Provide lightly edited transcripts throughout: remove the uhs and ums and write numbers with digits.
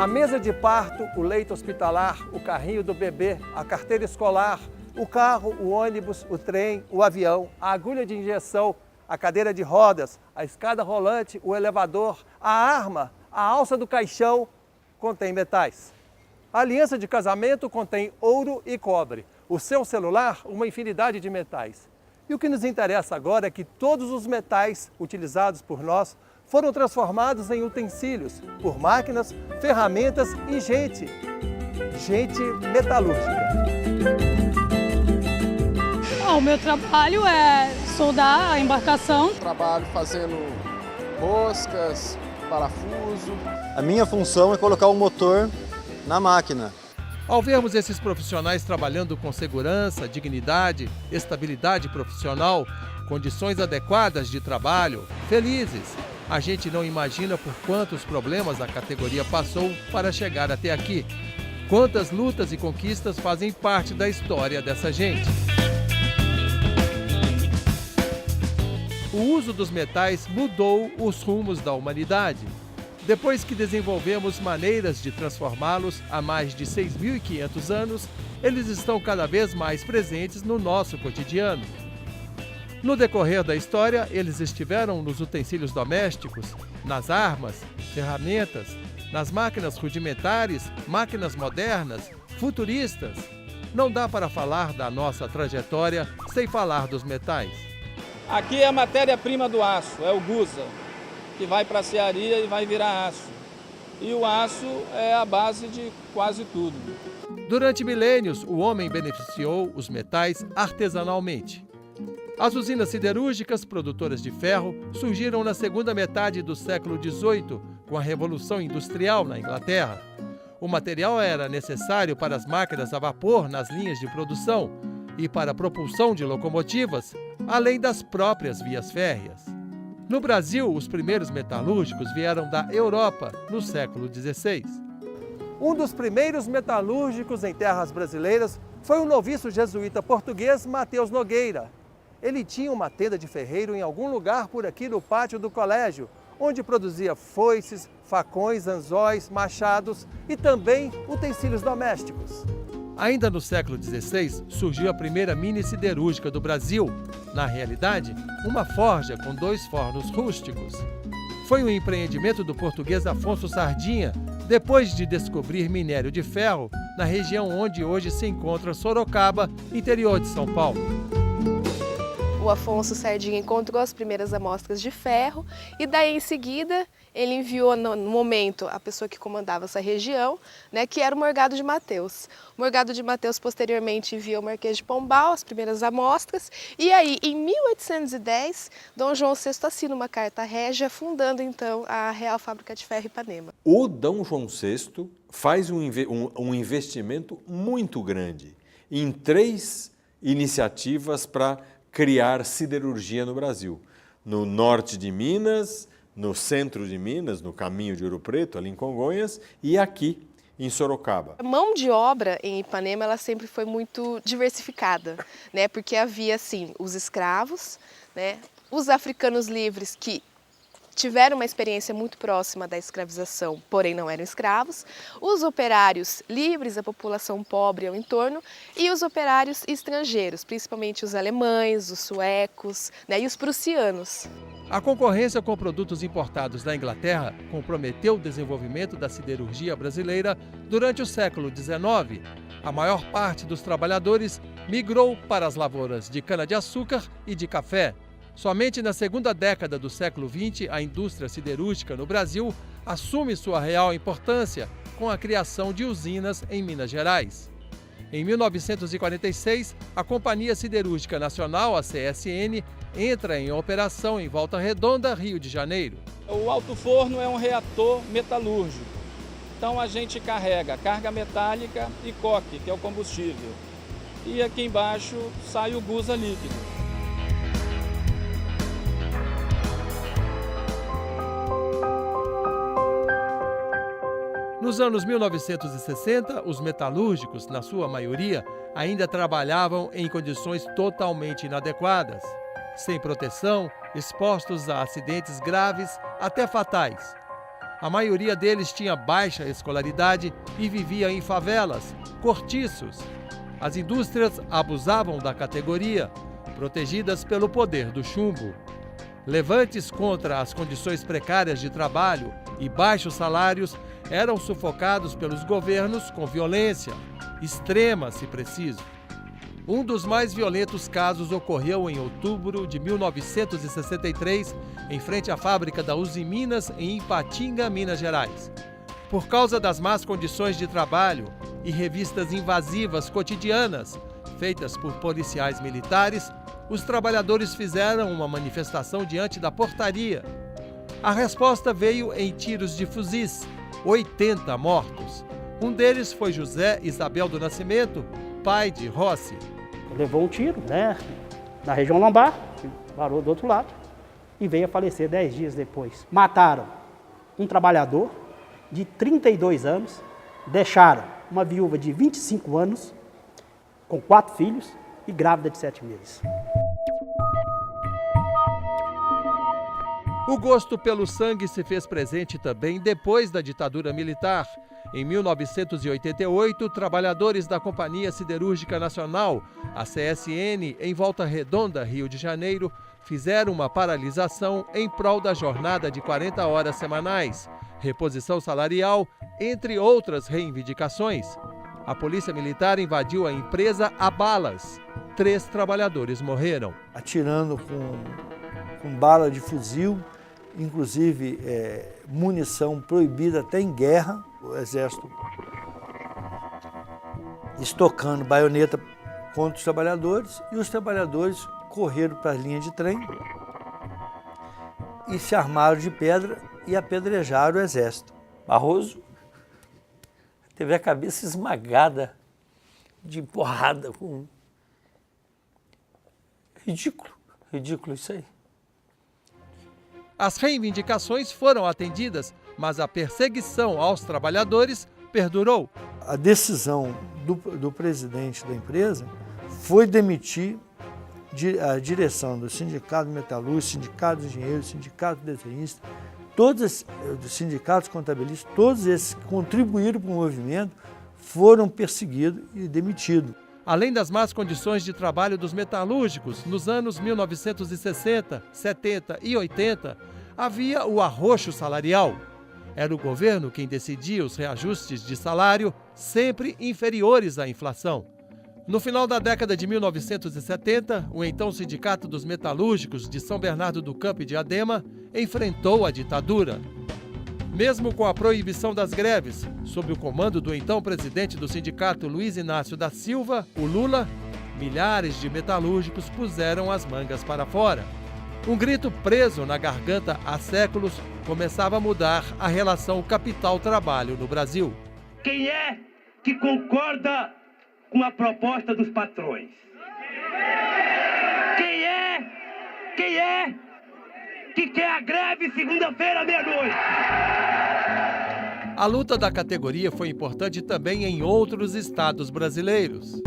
A mesa de parto, o leito hospitalar, o carrinho do bebê, a carteira escolar, o carro, o ônibus, o trem, o avião, a agulha de injeção, a cadeira de rodas, a escada rolante, o elevador, a arma, a alça do caixão contém metais. A aliança de casamento contém ouro e cobre. O seu celular, uma infinidade de metais. E o que nos interessa agora é que todos os metais utilizados por nós foram transformados em utensílios por máquinas, ferramentas e gente metalúrgica. O meu trabalho é soldar a embarcação. Trabalho fazendo roscas, parafuso. A minha função é colocar o motor na máquina. Ao vermos esses profissionais trabalhando com segurança, dignidade, estabilidade profissional, condições adequadas de trabalho, felizes, a gente não imagina por quantos problemas a categoria passou para chegar até aqui. Quantas lutas e conquistas fazem parte da história dessa gente. O uso dos metais mudou os rumos da humanidade. Depois que desenvolvemos maneiras de transformá-los há mais de 6.500 anos, eles estão cada vez mais presentes no nosso cotidiano. No decorrer da história, eles estiveram nos utensílios domésticos, nas armas, ferramentas, nas máquinas rudimentares, máquinas modernas, futuristas. Não dá para falar da nossa trajetória sem falar dos metais. Aqui é a matéria-prima do aço, é o gusa, que vai para a serraria e vai virar aço. E o aço é a base de quase tudo. Durante milênios, o homem beneficiou os metais artesanalmente. As usinas siderúrgicas, produtoras de ferro, surgiram na segunda metade do século XVIII, com a Revolução Industrial na Inglaterra. O material era necessário para as máquinas a vapor nas linhas de produção e para a propulsão de locomotivas, além das próprias vias férreas. No Brasil, os primeiros metalúrgicos vieram da Europa, no século XVI. Um dos primeiros metalúrgicos em terras brasileiras foi o noviço jesuíta português Mateus Nogueira. Ele tinha uma tenda de ferreiro em algum lugar por aqui no pátio do colégio, onde produzia foices, facões, anzóis, machados e também utensílios domésticos. Ainda no século XVI, surgiu a primeira mini siderúrgica do Brasil. Na realidade, uma forja com 2 fornos rústicos. Foi um empreendimento do português Afonso Sardinha, depois de descobrir minério de ferro na região onde hoje se encontra Sorocaba, interior de São Paulo. O Afonso Sardinha encontrou as primeiras amostras de ferro e daí em seguida ele enviou no momento a pessoa que comandava essa região, né, que era o Morgado de Mateus. O Morgado de Mateus posteriormente enviou ao Marquês de Pombal as primeiras amostras e aí em 1810 Dom João VI assina uma carta régia fundando então a Real Fábrica de Ferro Ipanema. O Dom João VI faz um investimento muito grande em 3 iniciativas para criar siderurgia no Brasil. No norte de Minas, no centro de Minas, no caminho de Ouro Preto, ali em Congonhas, e aqui em Sorocaba. A mão de obra em Ipanema ela sempre foi muito diversificada, né? Porque havia assim os escravos, né? Os africanos livres que tiveram uma experiência muito próxima da escravização, porém não eram escravos, os operários livres, a população pobre ao entorno, e os operários estrangeiros, principalmente os alemães, os suecos, né, e os prussianos. A concorrência com produtos importados da Inglaterra comprometeu o desenvolvimento da siderurgia brasileira durante o século XIX. A maior parte dos trabalhadores migrou para as lavouras de cana-de-açúcar e de café. Somente na segunda década do século XX, a indústria siderúrgica no Brasil assume sua real importância com a criação de usinas em Minas Gerais. Em 1946, a Companhia Siderúrgica Nacional, a CSN, entra em operação em Volta Redonda, Rio de Janeiro. O alto-forno é um reator metalúrgico. Então a gente carrega carga metálica e coque, que é o combustível. E aqui embaixo sai o gusa líquido. Nos anos 1960, os metalúrgicos, na sua maioria, ainda trabalhavam em condições totalmente inadequadas, sem proteção, expostos a acidentes graves, até fatais. A maioria deles tinha baixa escolaridade e vivia em favelas, cortiços. As indústrias abusavam da categoria, protegidas pelo poder do chumbo. Levantes contra as condições precárias de trabalho e baixos salários eram sufocados pelos governos com violência, extrema se preciso. Um dos mais violentos casos ocorreu em outubro de 1963, em frente à fábrica da Usiminas, em Ipatinga, Minas Gerais. Por causa das más condições de trabalho e revistas invasivas cotidianas, feitas por policiais militares, os trabalhadores fizeram uma manifestação diante da portaria. A resposta veio em tiros de fuzis, 80 mortos. Um deles foi José Isabel do Nascimento, pai de Rossi. Levou um tiro, né, na região lombar, parou do outro lado e veio a falecer 10 dias depois. Mataram um trabalhador de 32 anos, deixaram uma viúva de 25 anos, com 4 filhos e grávida de 7 meses. O gosto pelo sangue se fez presente também depois da ditadura militar. Em 1988, trabalhadores da Companhia Siderúrgica Nacional, a CSN, em Volta Redonda, Rio de Janeiro, fizeram uma paralisação em prol da jornada de 40 horas semanais, reposição salarial, entre outras reivindicações. A polícia militar invadiu a empresa a balas. 3 trabalhadores morreram. Atirando com bala de fuzil, inclusive munição proibida até em guerra. O Exército estocando baioneta contra os trabalhadores e os trabalhadores correram para a linha de trem e se armaram de pedra e apedrejaram o Exército. Barroso teve a cabeça esmagada de porrada. Ridículo isso aí. As reivindicações foram atendidas, mas a perseguição aos trabalhadores perdurou. A decisão do presidente da empresa foi demitir a direção do Sindicato Metalúrgico, Sindicato de Engenheiros, Sindicato de Desenhistas, todos os sindicatos contabilistas, todos esses que contribuíram para o movimento, foram perseguidos e demitidos. Além das más condições de trabalho dos metalúrgicos, nos anos 1960, 70 e 80, havia o arroxo salarial. Era o governo quem decidia os reajustes de salário, sempre inferiores à inflação. No final da década de 1970, o então Sindicato dos Metalúrgicos de São Bernardo do Campo e Diadema enfrentou a ditadura. Mesmo com a proibição das greves, sob o comando do então presidente do sindicato Luiz Inácio da Silva, o Lula, milhares de metalúrgicos puseram as mangas para fora. Um grito preso na garganta há séculos começava a mudar a relação capital-trabalho no Brasil. Quem é que concorda com a proposta dos patrões? Quem é que quer a greve segunda-feira, meia-noite? A luta da categoria foi importante também em outros estados brasileiros.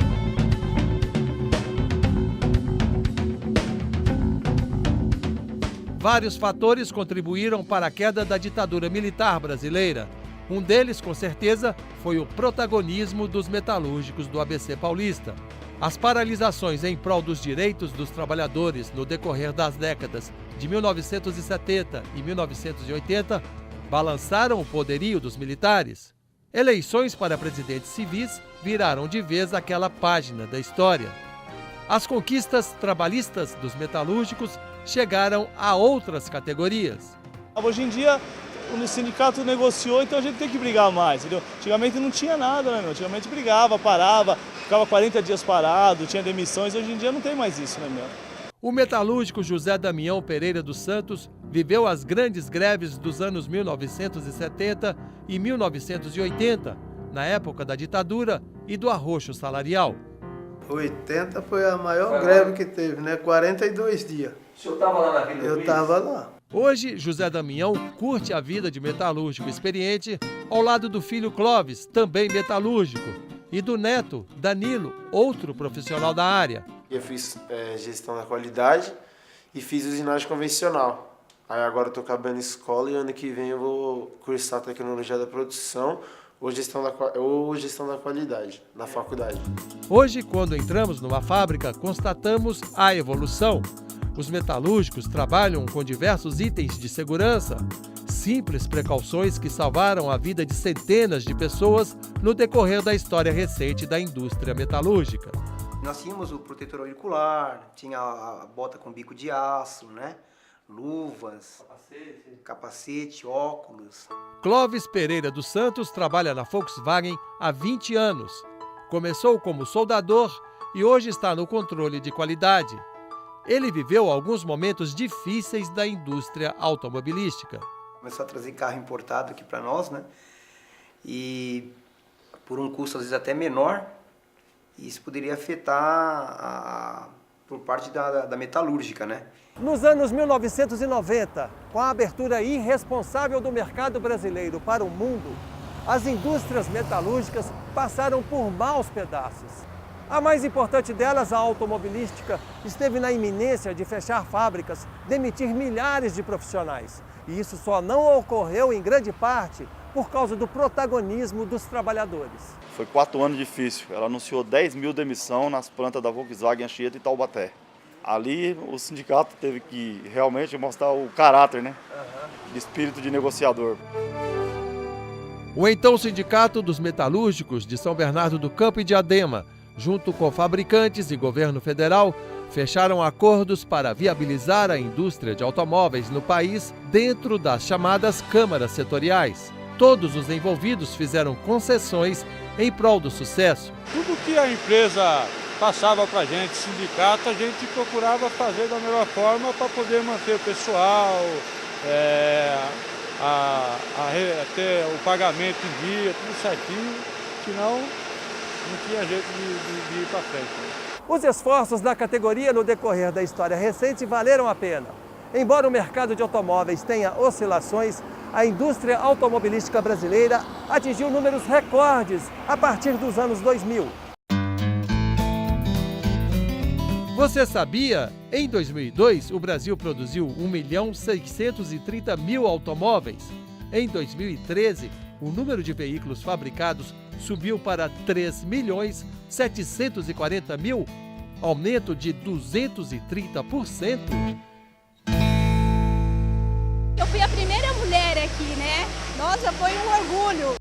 Vários fatores contribuíram para a queda da ditadura militar brasileira. Um deles, com certeza, foi o protagonismo dos metalúrgicos do ABC paulista. As paralisações em prol dos direitos dos trabalhadores no decorrer das décadas de 1970 e 1980 balançaram o poderio dos militares. Eleições para presidentes civis viraram de vez aquela página da história. As conquistas trabalhistas dos metalúrgicos chegaram a outras categorias. Hoje em dia, o sindicato negociou, então a gente tem que brigar mais, entendeu? Antigamente não tinha nada, né, meu? Antigamente brigava, parava, ficava 40 dias parado, tinha demissões, hoje em dia não tem mais isso, né, meu? O metalúrgico José Damião Pereira dos Santos viveu as grandes greves dos anos 1970 e 1980, na época da ditadura e do arroxo salarial. 80 foi a maior greve que teve, né? 42 dias. O senhor estava lá na Vila Eu estava lá. Hoje, José Damião curte a vida de metalúrgico experiente ao lado do filho Clóvis, também metalúrgico, e do neto, Danilo, outro profissional da área. Eu fiz gestão da qualidade e fiz usinagem convencional. Aí agora eu tô acabando a escola e ano que vem eu vou cursar tecnologia da produção ou gestão da qualidade na faculdade. Hoje, quando entramos numa fábrica, constatamos a evolução. Os metalúrgicos trabalham com diversos itens de segurança, simples precauções que salvaram a vida de centenas de pessoas no decorrer da história recente da indústria metalúrgica. Nós tínhamos o protetor auricular, tinha a bota com bico de aço, né? Luvas, capacete, óculos. Clóvis Pereira dos Santos trabalha na Volkswagen há 20 anos. Começou como soldador e hoje está no controle de qualidade. Ele viveu alguns momentos difíceis da indústria automobilística. Começou a trazer carro importado aqui para nós, né? E por um custo às vezes até menor, isso poderia afetar por parte da metalúrgica, né? Nos anos 1990, com a abertura irresponsável do mercado brasileiro para o mundo, as indústrias metalúrgicas passaram por maus pedaços. A mais importante delas, a automobilística, esteve na iminência de fechar fábricas, demitir milhares de profissionais. E isso só não ocorreu em grande parte por causa do protagonismo dos trabalhadores. Foi 4 anos difícil. Ela anunciou 10 mil demissões nas plantas da Volkswagen Anchieta e Taubaté. Ali o sindicato teve que realmente mostrar o caráter, né? De espírito de negociador. O então Sindicato dos Metalúrgicos de São Bernardo do Campo e Diadema, junto com fabricantes e governo federal, fecharam acordos para viabilizar a indústria de automóveis no país dentro das chamadas câmaras setoriais. Todos os envolvidos fizeram concessões em prol do sucesso. Tudo que a empresa passava para a gente procurava fazer da melhor forma para poder manter o pessoal, ter o pagamento em dia, tudo certinho, senão não tinha jeito de ir para frente. Os esforços da categoria no decorrer da história recente valeram a pena. Embora o mercado de automóveis tenha oscilações, a indústria automobilística brasileira atingiu números recordes a partir dos anos 2000. Você sabia? Em 2002, o Brasil produziu 1.630.000 automóveis. Em 2013, o número de veículos fabricados subiu para 3.740.000, aumento de 230%. Eu fui a primeira mulher aqui, né? Nossa, foi um orgulho.